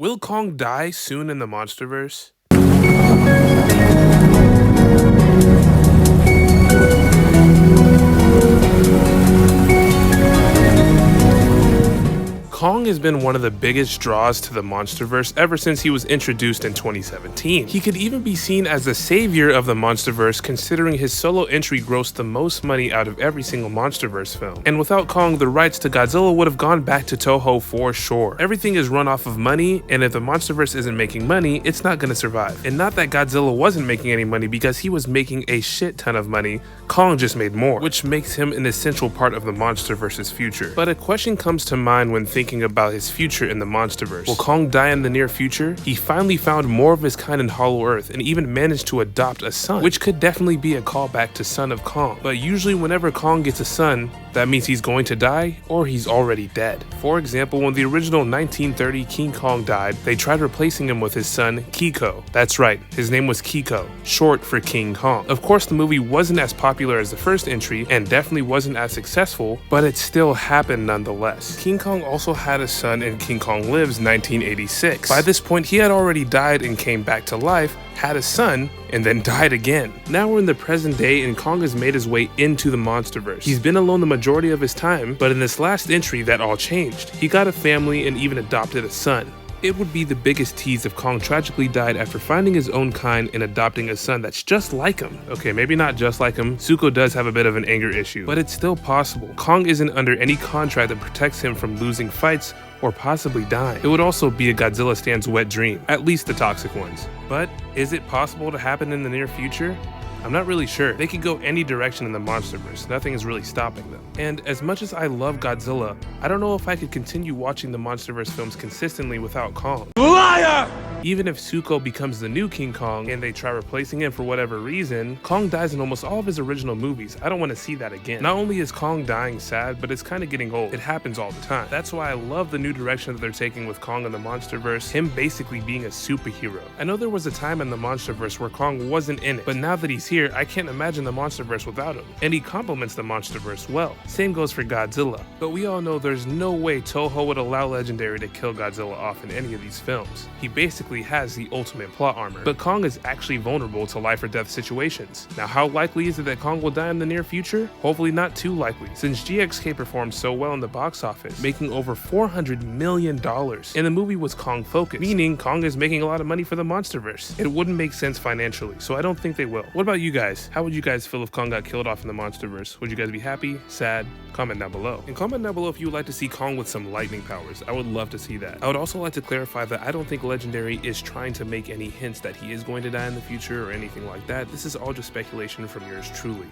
Will Kong die soon in the MonsterVerse? Kong has been one of the biggest draws to the MonsterVerse ever since he was introduced in 2017. He could even be seen as the savior of the MonsterVerse, considering his solo entry grossed the most money out of every single MonsterVerse film. And without Kong, the rights to Godzilla would have gone back to Toho for sure. Everything is run off of money, and if the MonsterVerse isn't making money, it's not gonna survive. And not that Godzilla wasn't making any money, because he was making a shit ton of money. Kong just made more, which makes him an essential part of the MonsterVerse's future. But a question comes to mind when thinking about his future in the MonsterVerse. Will Kong die in the near future? He finally found more of his kind in Hollow Earth and even managed to adopt a son, which could definitely be a callback to Son of Kong. But usually whenever Kong gets a son, that means he's going to die or he's already dead. For example, when the original 1930 King Kong died, they tried replacing him with his son, Kiko. That's right, his name was Kiko, short for King Kong. Of course, the movie wasn't as popular as the first entry and definitely wasn't as successful, but it still happened nonetheless. King Kong also had a son in King Kong Lives 1986. By this point, he had already died and came back to life, had a son, and then died again. Now we're in the present day and Kong has made his way into the MonsterVerse. He's been alone the majority of his time, but in this last entry that all changed. He got a family and even adopted a son. It would be the biggest tease if Kong tragically died after finding his own kind and adopting a son that's just like him. Okay, maybe not just like him. Zuko does have a bit of an anger issue, but it's still possible. Kong isn't under any contract that protects him from losing fights or possibly dying. It would also be a Godzilla stand's wet dream, at least the toxic ones. But is it possible to happen in the near future? I'm not really sure. They could go any direction in the MonsterVerse. Nothing is really stopping them. And as much as I love Godzilla, I don't know if I could continue watching the MonsterVerse films consistently without Kong. Liar! Even if Zuko becomes the new King Kong and they try replacing him for whatever reason, Kong dies in almost all of his original movies. I don't want to see that again. Not only is Kong dying sad, but it's kind of getting old. It happens all the time. That's why I love the new direction that they're taking with Kong in the MonsterVerse, him basically being a superhero. I know there was a time in the MonsterVerse where Kong wasn't in it, but now that he's here, I can't imagine the MonsterVerse without him. And he complements the MonsterVerse well. Same goes for Godzilla. But we all know there's no way Toho would allow Legendary to kill Godzilla off in any of these films. He basically has the ultimate plot armor. But Kong is actually vulnerable to life or death situations. Now, how likely is it that Kong will die in the near future? Hopefully not too likely, since GXK performed so well in the box office, making over $400 million. And the movie was Kong focused, meaning Kong is making a lot of money for the MonsterVerse. It wouldn't make sense financially, so I don't think they will. What about you guys? How would you guys feel if Kong got killed off in the MonsterVerse? Would you guys be happy, sad? Comment down below. And comment down below if you would like to see Kong with some lightning powers. I would love to see that. I would also like to clarify that I don't think Legendary is trying to make any hints that he is going to die in the future or anything like that. This is all just speculation from yours truly.